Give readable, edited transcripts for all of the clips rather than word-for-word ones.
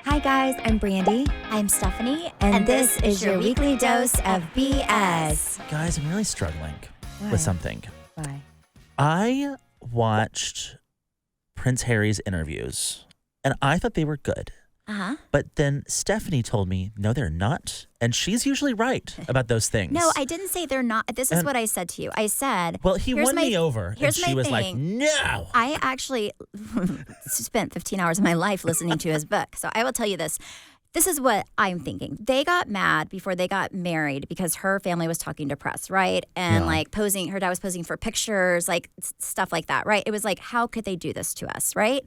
Hi guys, I'm Brandi. I'm Stephanie. And this is your weekly dose of BS. Guys, I'm really struggling Why? with something. Why? I watched Prince Harry's interviews, and I thought they were good. Uh-huh. But then Stephanie told me, no, they're not. And she's usually right about those things. No, I didn't say they're not. This is what I said to you. I said, Well, he won me over. Here's and she my was like, thing. no. I actually spent 15 hours of my life listening to his book. So I will tell you this. This is what I'm thinking. They got mad before they got married because her family was talking to press, right? And like posing, her dad was posing for pictures, like stuff like that, right? It was like, how could they do this to us, right?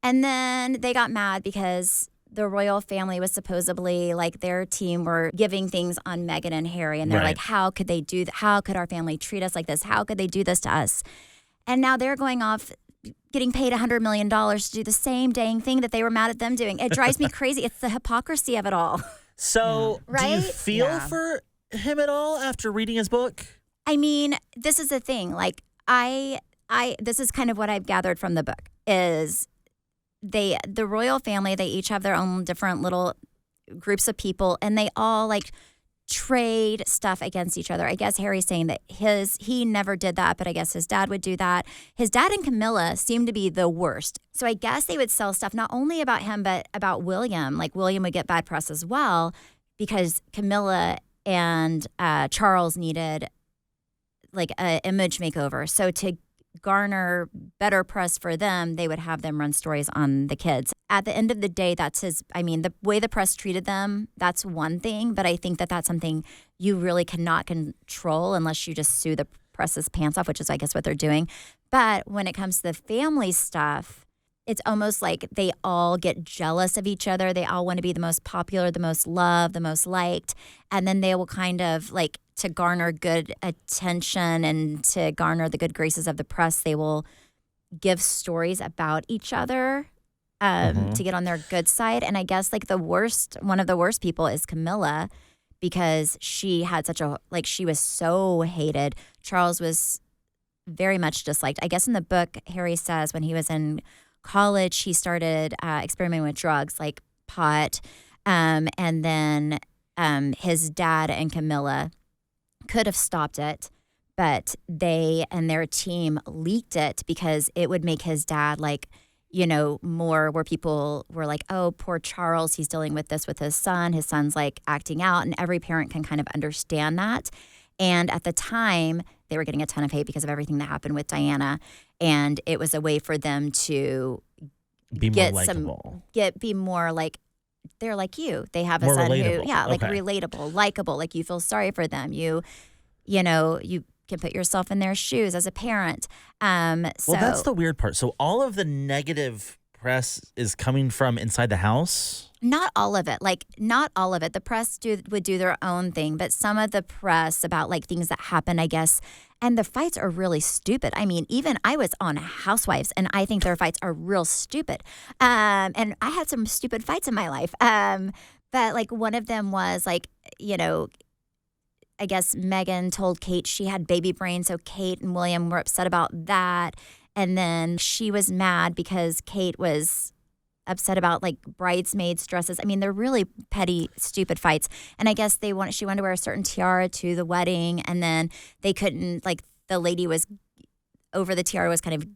And then they got mad because the royal family was supposedly like their team were giving things on Meghan and Harry. And they're like, how could they do that? How could our family treat us like this? How could they do this to us? And now they're going off getting paid $100 million to do the same dang thing that they were mad at them doing. It drives me crazy. It's the hypocrisy of it all. So do you Right? feel for him at all after reading his book? I mean, this is the thing. Like this is kind of what I've gathered from the book is the royal family, they each have their own different little groups of people, and they all like trade stuff against each other. I guess Harry's saying that he never did that, but I guess his dad would do that. His dad and Camilla seem to be the worst. So I guess they would sell stuff not only about him, but about William. Like William would get bad press as well because Camilla and Charles needed like an image makeover. So to garner better press for them, they would have them run stories on the kids. At the end of the day, the way the press treated them, that's one thing, but I think that that's something you really cannot control unless you just sue the press's pants off, which is, I guess, what they're doing. But when it comes to the family stuff, it's almost like they all get jealous of each other. They all want to be the most popular, the most loved, the most liked. And then they will kind of like to garner good attention and to garner the good graces of the press, they will give stories about each other to get on their good side. And I guess like one of the worst people is Camilla because she had she was so hated. Charles was very much disliked. I guess in the book, Harry says when he was in college, he started experimenting with drugs like pot. And then his dad and Camilla could have stopped it, but they and their team leaked it because it would make his dad more where people were like, oh, poor Charles, he's dealing with this with his son. His son's like acting out, and every parent can kind of understand that. And at the time, they were getting a ton of hate because of everything that happened with Diana. And it was a way for them to be more like, they're like you. They have a more son relatable. Relatable, likable, like you feel sorry for them. You can put yourself in their shoes as a parent. Well, that's the weird part. So all of the negative press is coming from inside the house? Not all of it. Not all of it. The press would do their own thing, but some of the press about like things that happen, I guess, and the fights are really stupid. I mean, even I was on Housewives, and I think their fights are real stupid. And I had some stupid fights in my life. But like one of them was like, I guess Meghan told Kate she had baby brain, so Kate and William were upset about that. And then she was mad because Kate was upset about like bridesmaids' dresses. I mean, they're really petty, stupid fights. And I guess she wanted to wear a certain tiara to the wedding, and then they couldn't, like the lady was over the tiara was kind of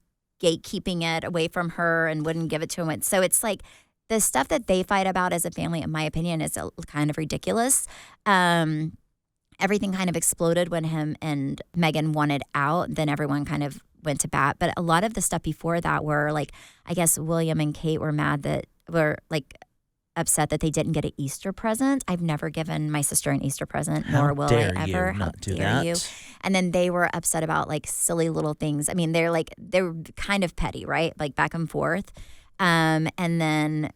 gatekeeping it away from her and wouldn't give it to him. So it's like the stuff that they fight about as a family, in my opinion, is kind of ridiculous. Everything kind of exploded when him and Meghan wanted out. Then everyone kind of went to bat. But a lot of the stuff before that were like, I guess William and Kate were upset that they didn't get an Easter present. I've never given my sister an Easter present, nor will I ever. How dare you? And then they were upset about like silly little things. I mean, they're kind of petty, right? Like back and forth. And then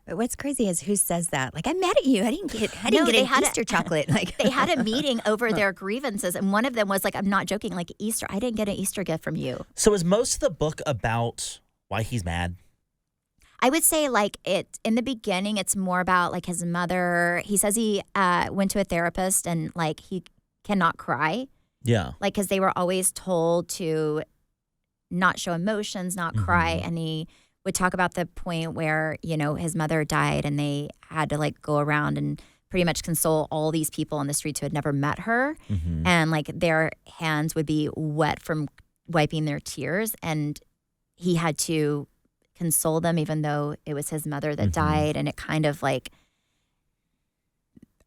what's crazy is who says that? Like, I'm mad at you. I didn't get an Easter chocolate. Like they had a meeting over their grievances, and one of them was like, I'm not joking, like Easter, I didn't get an Easter gift from you. So is most of the book about why he's mad? I would say like in the beginning, it's more about like his mother. He says he went to a therapist and like he cannot cry. Yeah. Like, because they were always told to not show emotions, not cry. And he would talk about the point where, his mother died and they had to like go around and pretty much console all these people on the streets who had never met her. Mm-hmm. And like their hands would be wet from wiping their tears. And he had to console them even though it was his mother that died. And it kind of like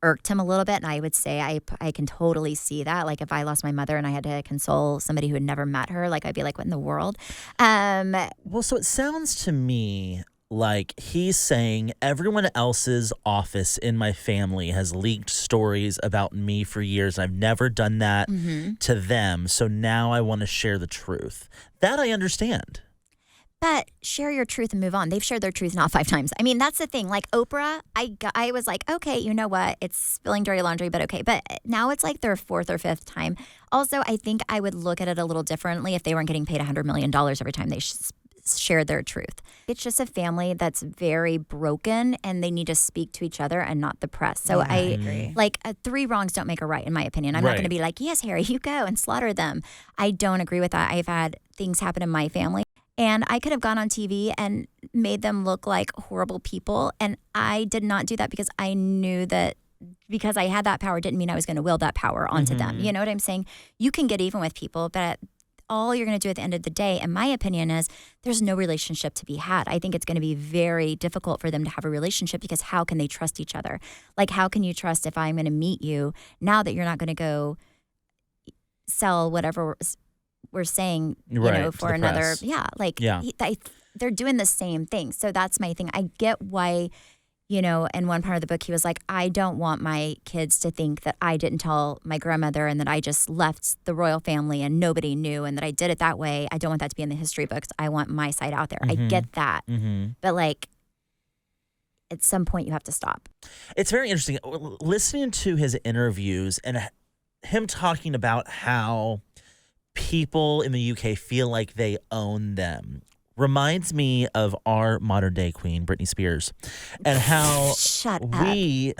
irked him a little bit. And I would say I can totally see that. Like if I lost my mother and I had to console somebody who had never met her, like I'd be like, what in the world? Well, so it sounds to me like he's saying everyone else's office in my family has leaked stories about me for years. I've never done that to them. So now I want to share the truth. That I understand. But share your truth and move on. They've shared their truth not 5 times. I mean, that's the thing. Like Oprah, I was like, okay, you know what? It's spilling dirty laundry, but okay. But now it's like their 4th or 5th time. Also, I think I would look at it a little differently if they weren't getting paid $100 million every time they shared their truth. It's just a family that's very broken and they need to speak to each other and not the press. So I agree. Like 3 wrongs don't make a right, in my opinion. I'm not going to be like, yes, Harry, you go and slaughter them. I don't agree with that. I've had things happen in my family. And I could have gone on TV and made them look like horrible people. And I did not do that because I knew that because I had that power didn't mean I was going to will that power onto them. You know what I'm saying? You can get even with people, but all you're going to do at the end of the day, in my opinion, is there's no relationship to be had. I think it's going to be very difficult for them to have a relationship because how can they trust each other? Like, how can you trust if I'm going to meet you now that you're not going to go sell whatever we're saying, for another. Press. They're doing the same thing. So that's my thing. I get why, in one part of the book, he was like, I don't want my kids to think that I didn't tell my grandmother and that I just left the royal family and nobody knew and that I did it that way. I don't want that to be in the history books. I want my side out there. I get that. But like, at some point you have to stop. It's very interesting. Listening to his interviews and him talking about how people in the UK feel like they own them reminds me of our modern day queen, Britney Spears, and how we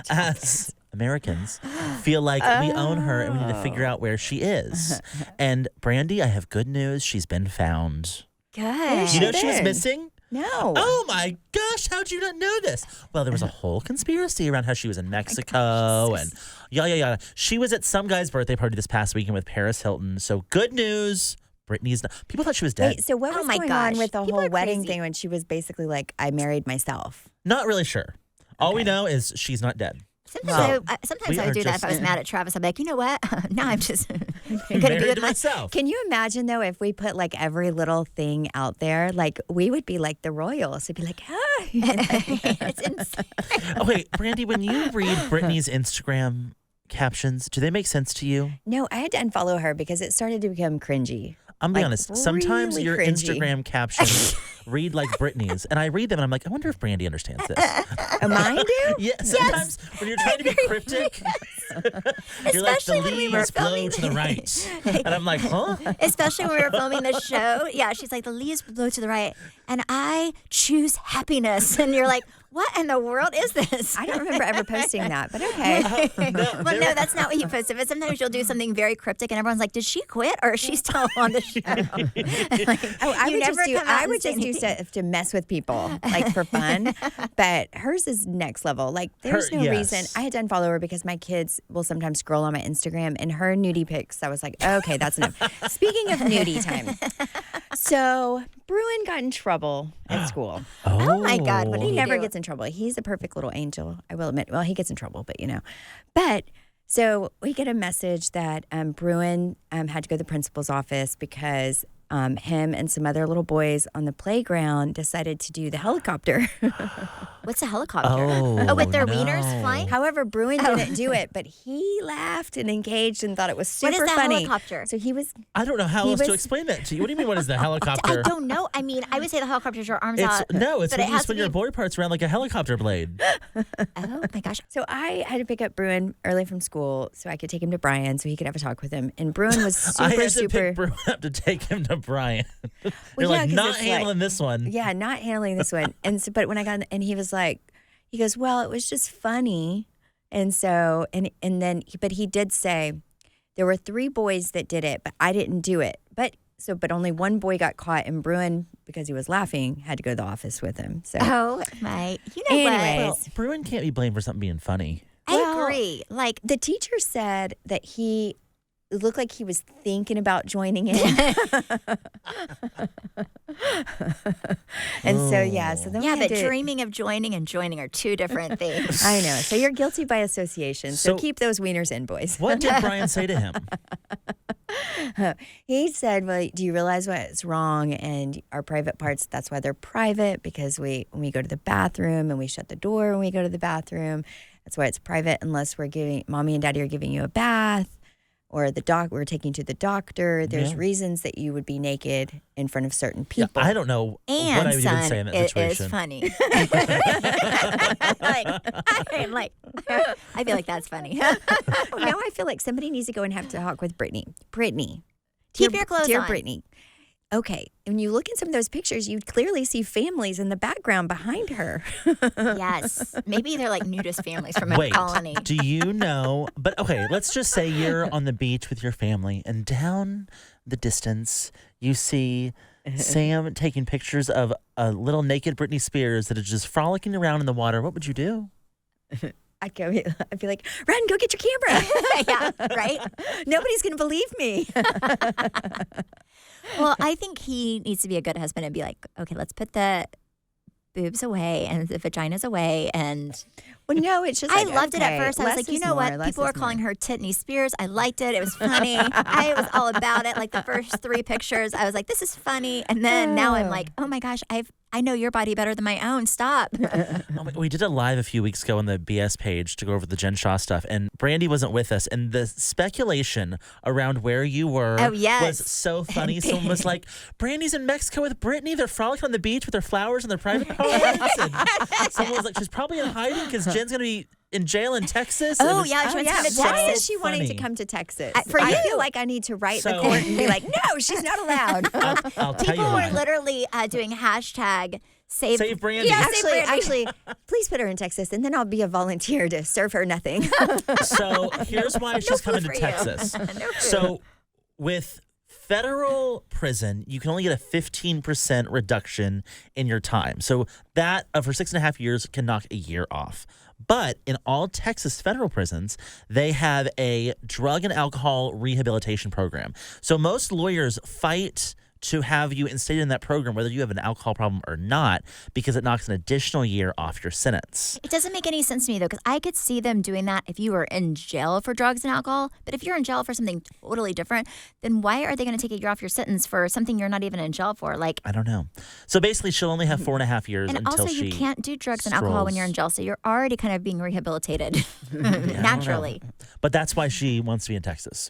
as Americans feel like we own her and we need to figure out where she is. And Brandi, I have good news. She's been found. Good. You know she was missing? No. Oh my gosh, how'd you not know this? Well, there was a whole conspiracy around how she was in Mexico and yada. She was at some guy's birthday party this past weekend with Paris Hilton. So good news. Britney's not. People thought she was dead. Wait, so what was going on with the whole wedding thing when she was basically like, I married myself? Not really sure. All we know is she's not dead. Sometimes I would do that if I was mad at Travis. I'd be like, you know what? Now I'm just going to do it myself. Can you imagine, though, if we put like every little thing out there? Like, we would be like the royals. It'd be like, it's insane. Oh, wait, Brandi, when you read Britney's Instagram captions, do they make sense to you? No, I had to unfollow her because it started to become cringy. I'm being honest. Sometimes really your cringy. Instagram captions read like Britney's, and I read them and I'm like, I wonder if Brandi understands this. Mine do? Yeah, sometimes when you're trying to be cryptic, you're like, the leaves blow to the right. And I'm like, huh? Especially when we were filming the show. Yeah, she's like, the leaves blow to the right, and I choose happiness. And you're like, what in the world is this? I don't remember ever posting that, but okay. No, that's not what you posted. But sometimes you'll do something very cryptic, and everyone's like, did she quit or is she still on the show? I would just do stuff to mess with people, like for fun. But hers is next level. Like, there's no reason. I had to unfollow her because my kids will sometimes scroll on my Instagram, and her nudie pics, I was like, okay, that's enough. Speaking of nudie time. So Bruin got in trouble at school. Oh my God. What did he he never do? gets in trouble. He's a perfect little angel, I will admit. Well, he gets in trouble, but But so we get a message that Bruin had to go to the principal's office because him and some other little boys on the playground decided to do the helicopter. What's a helicopter? Oh, with their wieners flying? However, Bruin didn't do it, but he laughed and engaged and thought it was super funny. What is the funny. helicopter? So he was. I don't know how else to explain that to you. What do you mean, what is the helicopter? I don't know. I mean, I would say the helicopter's your arms out. No, it's when you spin your board. board parts around like a helicopter blade. Oh, my gosh. So I had to pick up Bruin early from school so I could take him to Brian so he could have a talk with him. And Bruin was super, I had to pick Bruin up to take him to Brian. You're like, not handling this one. Yeah, not handling this one. And so, but when I got, and he was like, he goes, well, it was just funny. And so, and then, but he did say there were 3 boys that did it, but I didn't do it. But but only one boy got caught, and Bruin, because he was laughing, had to go to the office with him. So, Oh my, you know Anyways. what? Well, Bruin can't be blamed for something being funny. I agree. Like, the teacher said that he looked like he was thinking about joining in. And so, so then we yeah, had but to, dreaming of joining and joining are two different things. I know. So you're guilty by association. So So- keep those wieners in, boys. What did Brian say to him? He said, well, do you realize what's wrong? And our private parts, that's why they're private, because when we go to the bathroom and we shut the door when we go to the bathroom, that's why it's private unless mommy and daddy are giving you a bath or we're taking you to the doctor. There's reasons that you would be naked in front of certain Yeah, people. I don't know And what I would son, even say in that it situation. is funny. I feel like that's funny. Now I feel like somebody needs to go and have to talk with Brittany. Brittany. Keep your clothes dear on. Brittany. Okay, when you look in some of those pictures, you clearly see families in the background behind her. Yes. Maybe they're like nudist families from a Wait, colony. do you know? But okay, let's just say you're on the beach with your family, and down the distance, you see Sam taking pictures of a little naked Britney Spears that is just frolicking around in the water. What would you do? I'd be like, Ren, go get your camera. Yeah, right? Nobody's going to believe me. Well, I think he needs to be a good husband and be like, okay, let's put the boobs away and the vaginas away. And Well, no, it's just I like, loved it at okay, first. I was less like, you is know more, what? less People is were calling more. her Titney Spears. I liked it. It was funny. I was all about it. Like the first 3 pictures, I was like, this is funny. And then now I'm like, oh my gosh, I know your body better than my own. Stop. We did a live a few weeks ago on the BS page to go over the Jen Shaw stuff, and Brandi wasn't with us, and the speculation around where you were was so funny. Someone was like, Brandi's in Mexico with Brittany. They're frolicking on the beach with their flowers and their private parts. And someone was like, she's probably in hiding because Jen's going to be in jail in Texas. Oh, It was yeah, she went to Yeah, Texas. why is she wanting to funny. come to Texas? For I you. feel like I need to write the So- court and be like, no, she's not allowed. I'll tell you People were why. literally doing hashtag save Brandi. Yeah, actually, save Brandi. please put her in Texas, and then I'll be a volunteer to serve her nothing. So here's why she's coming to for you. Texas. No food. So with federal prison, you can only get a 15% reduction in your time. So that for 6.5 years can knock a year off. But in all Texas federal prisons, they have a drug and alcohol rehabilitation program. So most lawyers fight to have you instated in that program, whether you have an alcohol problem or not, because it knocks an additional year off your sentence. It doesn't make any sense to me, though, because I could see them doing that if you were in jail for drugs and alcohol. But if you're in jail for something totally different, then why are they going to take a year off your sentence for something you're not even in jail for? Like, I don't know. So basically, she'll only have 4.5 years and until also, she you can't do drugs and alcohol when you're in jail, so you're already kind of being rehabilitated I don't know. naturally. But that's why she wants to be in Texas.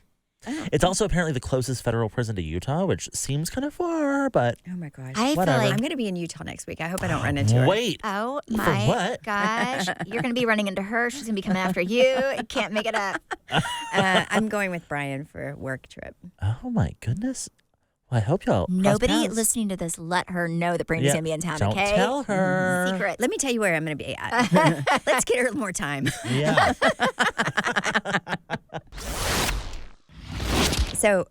It's also apparently the closest federal prison to Utah, which seems kind of far, but Oh my gosh. I feel Whatever. like I'm going to be in Utah next week. I hope I don't run into her. wait. oh my what? gosh, you're going to be running into her. She's going to be coming after you. You can't make it up. I'm going with Brian for a work trip. Oh my goodness. Well, I hope y'all. cross Nobody paths. listening to this, let her know that Brandy's Yeah, going to be in town, Don't okay? tell her. Secret. Let me tell you where I'm going to be at. Let's get her more time. Yeah. So,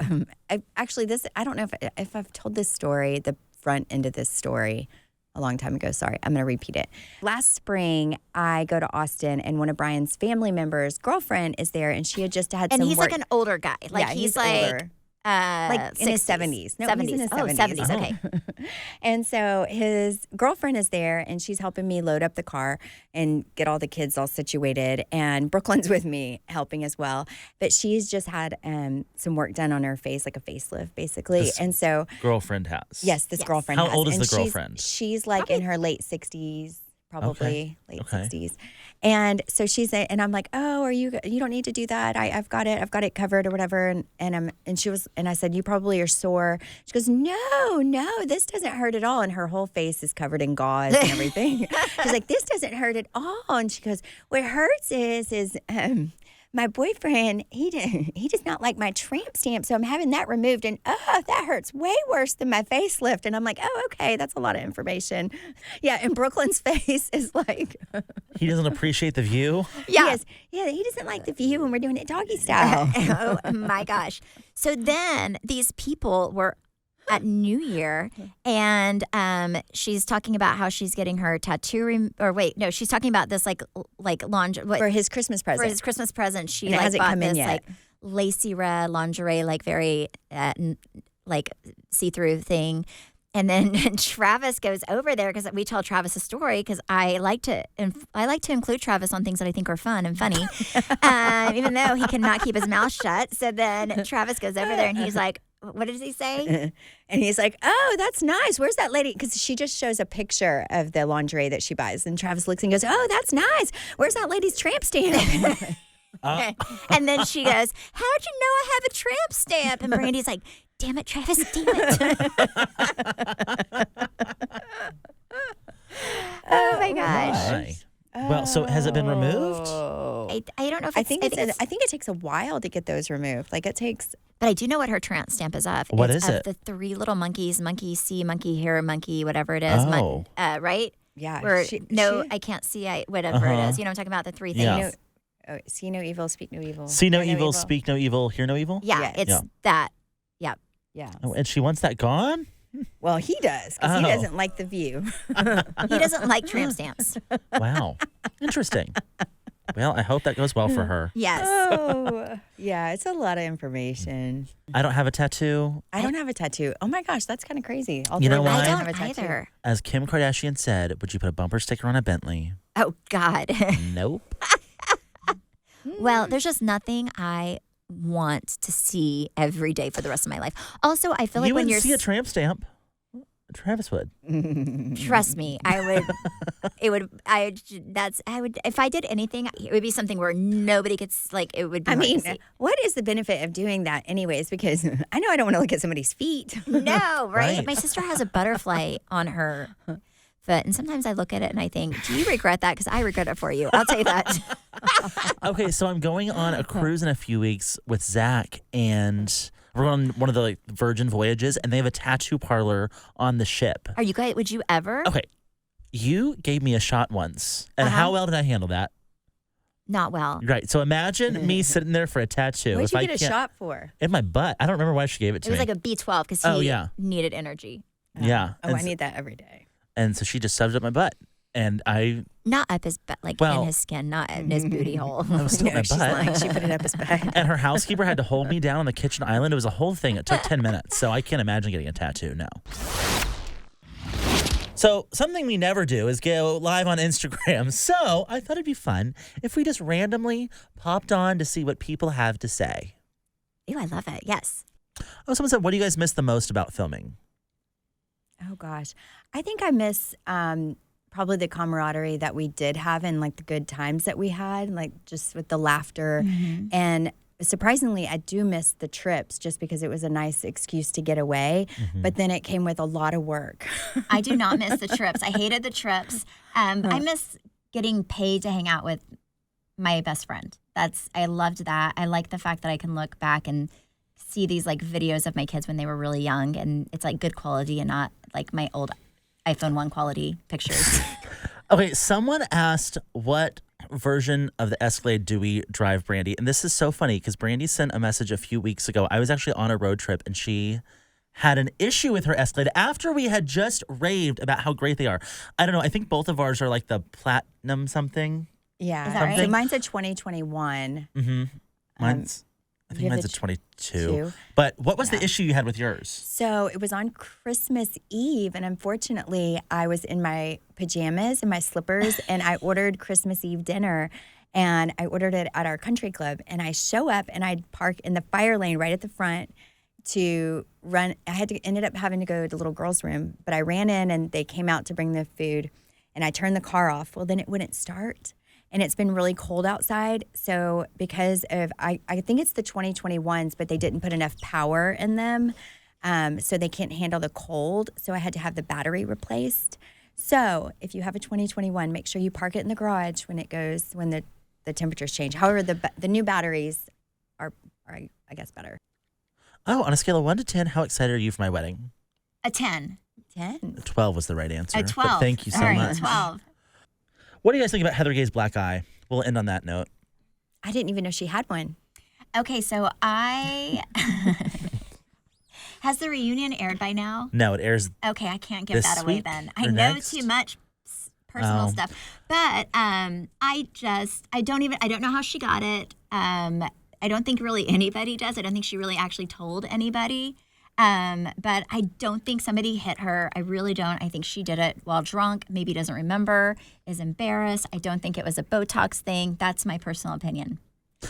I don't know if I've told this story, the front end of this story, a long time ago. Sorry, I'm going to repeat it. Last spring, I go to Austin, and one of Brian's family members' girlfriend is there, and she had just had And some he's work. like an older guy. Like yeah, he's like older. Like in his 70s. No, 70s. he's in his Oh, 70s. 70s. Okay. And so his girlfriend is there, and she's helping me load up the car and get all the kids all situated. And Brooklyn's with me helping as well. But she's just had some work done on her face, like a facelift, basically. This and so, Girlfriend has. yes, this Yes. girlfriend How has. old is And the girlfriend? She's like in her late 60s. Probably late Okay. 60s. And so and I'm like, oh, you don't need to do that. I've got it covered or whatever. And I said, you probably are sore. She goes, no, this doesn't hurt at all. And her whole face is covered in gauze and everything. She's like, this doesn't hurt at all. And she goes, what hurts is my boyfriend, he does not like my tramp stamp, so I'm having that removed, and that hurts way worse than my facelift. And I'm like, oh, okay, that's a lot of information. Yeah, and Brooklyn's face is like, He doesn't appreciate the view. Yeah. he doesn't like the view when we're doing it doggy style. Oh my gosh. So then these people were at New Year, and she's talking about how she's getting her tattoo. She's talking about this like lingerie for his Christmas present. For his Christmas present, she and it hasn't bought come in this yet. like lacy red lingerie, like very like see-through thing. And then Travis goes over there because we tell Travis a story because I like to include Travis on things that I think are fun and funny, even though he cannot keep his mouth shut. So then Travis goes over there and he's like, what does he say? And he's like, oh, that's nice. Where's that lady? Because she just shows a picture of the lingerie that she buys. And Travis looks and goes, oh, that's nice. Where's that lady's tramp stamp? And then she goes, how'd you know I have a tramp stamp? And Brandi's like, damn it, Travis, damn it. Oh, my gosh. Right. Well, so has it been removed? I don't know if I think it takes a while to get those removed. Like it takes. But I do know what her tramp stamp is of. What it's is of it? The three little monkeys, monkey see, monkey hear, monkey whatever it is. Oh. Right? Yeah. Where I can't see, whatever it is. You know what I'm talking about? The three things. Yeah. See no evil, speak no evil. See no evil, speak no evil, hear no evil? Yeah, it's that. Yep. Yeah. Oh, and she wants that gone? Well, he does because he doesn't like the view. He doesn't like tramp stamps. Wow. Interesting. Well, I hope that goes well for her. Yes. Oh, yeah. It's a lot of information. I don't have a tattoo. I don't have a tattoo. Oh my gosh, that's kind of crazy. You know why? I don't have a tattoo. either. As Kim Kardashian said, would you put a bumper sticker on a Bentley? Oh, God. Nope. Well, there's just nothing I want to see every day for the rest of my life. Also, I feel like You when wouldn't you're see a tramp stamp. Travis would. trust me, I would. It would. I would. If I did anything, it would be something where nobody could it would be. I hard to mean, see. what is the benefit of doing that anyways? Because I know I don't want to look at somebody's feet. No, right? Right. My sister has a butterfly on her foot, and sometimes I look at it and I think, do you regret that? Because I regret it for you. I'll tell you that. Okay, so I'm going on a cruise in a few weeks with Zach, and we're on one of the Virgin voyages, and they have a tattoo parlor on the ship. Are you guys? Would you ever? Okay, you gave me a shot once, and how well did I handle that? Not well. Right. So imagine me sitting there for a tattoo. What'd if you I get a can't- shot for? In my butt. I don't remember why she gave it It to was me. like a B12 because he yeah. needed energy. Yeah. Oh, And I need that every day. And so she just shoved it up my butt, and I Not up his butt, like Well- in his skin, not in his booty hole. was still in No, my she's butt. lying. She put it up his butt. And her housekeeper had to hold me down on the kitchen island. It was a whole thing. It took 10 minutes. So I can't imagine getting a tattoo. No. So something we never do is go live on Instagram. So I thought it'd be fun if we just randomly popped on to see what people have to say. Ew, I love it. Yes. Oh, someone said, what do you guys miss the most about filming? Oh gosh, I think I miss probably the camaraderie that we did have and like the good times that we had, like just with the laughter. And surprisingly, I do miss the trips just because it was a nice excuse to get away. But then it came with a lot of work. I do not miss the trips. I hated the trips. I miss getting paid to hang out with my best friend. I loved that. I like the fact that I can look back and see these like videos of my kids when they were really young, and it's like good quality and not like my old iPhone 1 quality pictures. Okay, someone asked what version of the Escalade do we drive Brandi? And this is so funny because Brandi sent a message a few weeks ago. I was actually on a road trip and she had an issue with her Escalade after we had just raved about how great they are. I don't know. I think both of ours are like the platinum something. Yeah. Is that right? So mine's a 2021. I think you have mine's a the 22. But what was the issue you had with yours? So it was on Christmas Eve, and unfortunately, I was in my pajamas and my slippers, and I ordered Christmas Eve dinner, and I ordered it at our country club. And I show up, and I park in the fire lane right at the front to run. I ended up having to go to the little girl's room, but I ran in, and they came out to bring the food, and I turned the car off. Well, then it wouldn't start. And it's been really cold outside. So because of, I think it's the 2021s, but they didn't put enough power in them. So they can't handle the cold. So I had to have the battery replaced. So if you have a 2021, make sure you park it in the garage when the temperatures change. However, the new batteries are I guess, better. Oh, on a scale of 1 to 10, how excited are you for my wedding? A 10. 10. 12 was the right answer. A 12. But thank you so All right, much. 12. What do you guys think about Heather Gay's black eye? We'll end on that note. I didn't even know she had one. Okay, so Has the reunion aired by now? No, it airs. Okay, I can't give This that away week then. or I know next? too much personal stuff. But I don't know how she got it. I don't think really anybody does. I don't think she really actually told anybody. But I don't think somebody hit her. I really don't. I think she did it while drunk, maybe doesn't remember, is embarrassed. I don't think it was a Botox thing. That's my personal opinion.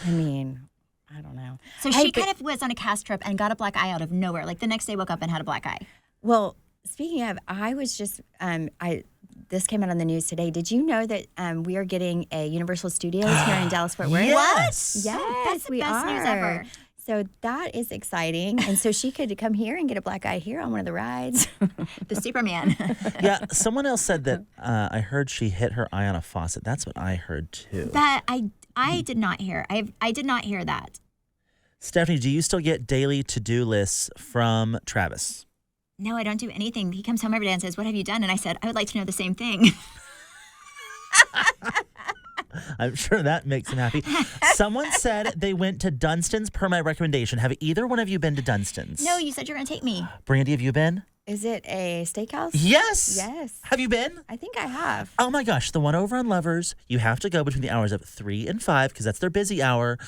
I mean, I don't know. So she kind of was on a cast trip and got a black eye out of nowhere. Like the next day woke up and had a black eye. Well, speaking of, I was just, this came out on the news today. Did you know that we are getting a Universal Studios here in Dallas-Fort Worth? Yes. Yes, That's the we best are. news ever. So that is exciting. And so she could come here and get a black eye here on one of the rides. The Superman. Yeah, someone else said that I heard she hit her eye on a faucet. That's what I heard too. That I did not hear. I did not hear that. Stephanie, do you still get daily to-do lists from Travis? No, I don't do anything. He comes home every day and says, "What have you done?" And I said, "I would like to know the same thing." I'm sure that makes him happy. Someone said they went to Dunstan's per my recommendation. Have either one of you been to Dunstan's? No, you said you were going to take me. Brandi, have you been? Is it a steakhouse? Yes. Yes. Have you been? I think I have. Oh my gosh, the one over on Lovers. You have to go between the hours of 3 and 5 because that's their busy hour.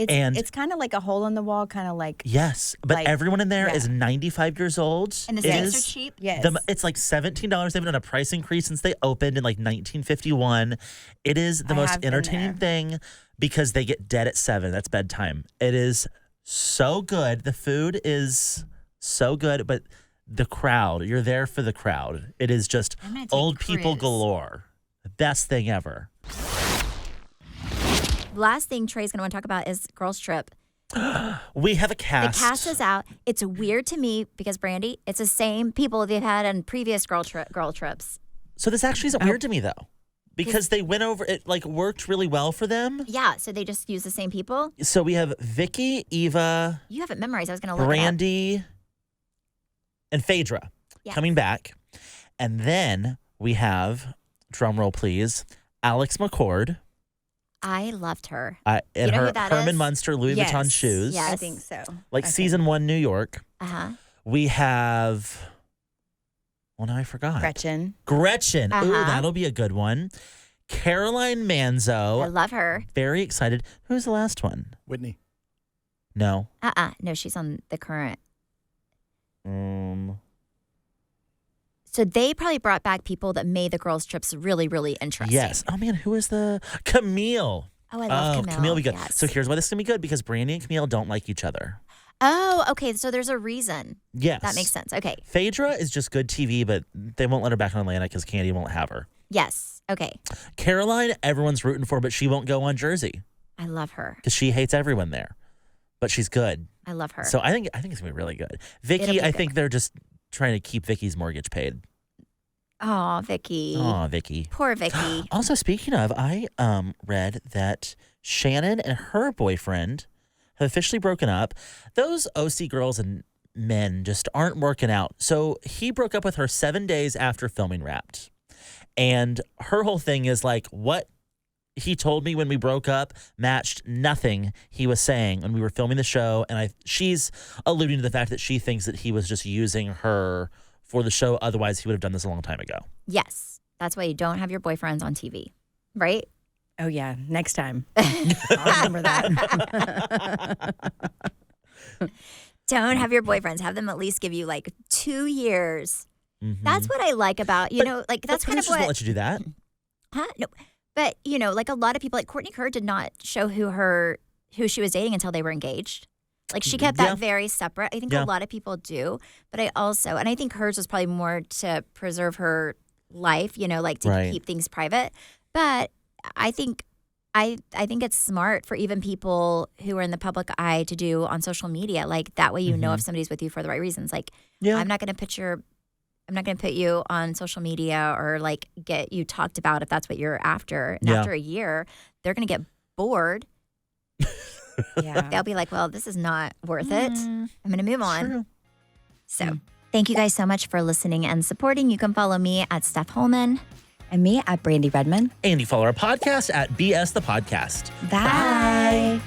It's kind of like a hole in the wall, kind of like. Yes, but like, everyone in there yeah. is 95 years old. And the It steaks is- are cheap. Yes. It's like $17. They haven't done a price increase since they opened in like 1951. It is the I most have been entertaining thing because they get dead at 7. That's bedtime. It is so good. The food is so good, but the crowd, you're there for the crowd. It is just I'm gonna take old people Chris. galore. The best thing ever. Last thing Trey's going to want to talk about is girls' trip. We have a cast. The cast is out. It's weird to me because Brandi, it's the same people they've had on previous girl trips. So this actually isn't weird to me though, because they went over it. Like worked really well for them. Yeah, so they just use the same people. So we have Vicky, Eva, You have it memorized. I was going to look it Brandi, and Phaedra Yes. coming back, and then we have, drum roll please, Alex McCord. up. I loved her. In You know her who that Herman is? Munster Louis Yes. Vuitton shoes, Yes. I think so. like Okay. season 1 New York. Uh-huh. We have, well, now I forgot. Gretchen. Gretchen. Ooh, Uh-huh. that'll be a good one. Caroline Manzo. I love her. Very excited. Who's the last one? Whitney. No. No, she's on the current. Um, So they probably brought back people that made the girls' trips really, really interesting. yes. Oh man, who is the Camille? Oh, I love Camille. Camille will be good. Yes. So here's why this is gonna be good because Brandi and Camille don't like each other. Oh, okay. So there's a reason. Yes. That makes sense. Okay. Phaedra is just good TV, but they won't let her back on Atlanta because Candy won't have her. Yes. Okay. Caroline, everyone's rooting for, but she won't go on Jersey I love her. because she hates everyone there. But she's good. I love her. So I think it's gonna be really good. It'll Vicky, be I good. think they're just trying to keep Vicky's mortgage paid. Oh, Vicky. Oh, Vicky. Poor Vicky. Also, speaking of, I read that Shannon and her boyfriend have officially broken up. Those OC girls and men just aren't working out. So he broke up with her 7 days after filming Wrapped. And her whole thing is like, what he told me when we broke up matched nothing he was saying when we were filming the show. And she's alluding to the fact that she thinks that he was just using her for the show. Otherwise, he would have done this a long time ago. Yes. That's why you don't have your boyfriends on TV, right? Oh, yeah. Next time. I'll remember that. Don't have your boyfriends. Have them at least give you like 2 years. Mhm. That's what I like about, you But- know, like that's But kind of producers won't what. let you do that. Huh? No. But, you know, like a lot of people, like Courtney Kerr did not show who she was dating until they were engaged. Like she kept that Yeah. very separate. I think Yeah. a lot of people do. But I think hers was probably more to preserve her life, you know, like to Right. keep things private. But I think it's smart for even people who are in the public eye to do on social media. Like that way you know if somebody's with you for the right reasons. Like Yeah. I'm not going to put you on social media or like get you talked about if that's what you're after. And Yeah. after a year, they're going to get bored. Yeah. They'll be like, well, this is not worth it. I'm going to move on. True. So thank you guys so much for listening and supporting. You can follow me at Steph Hollman. And me at Brandi Redmond. And you follow our podcast at BS the Podcast. Bye.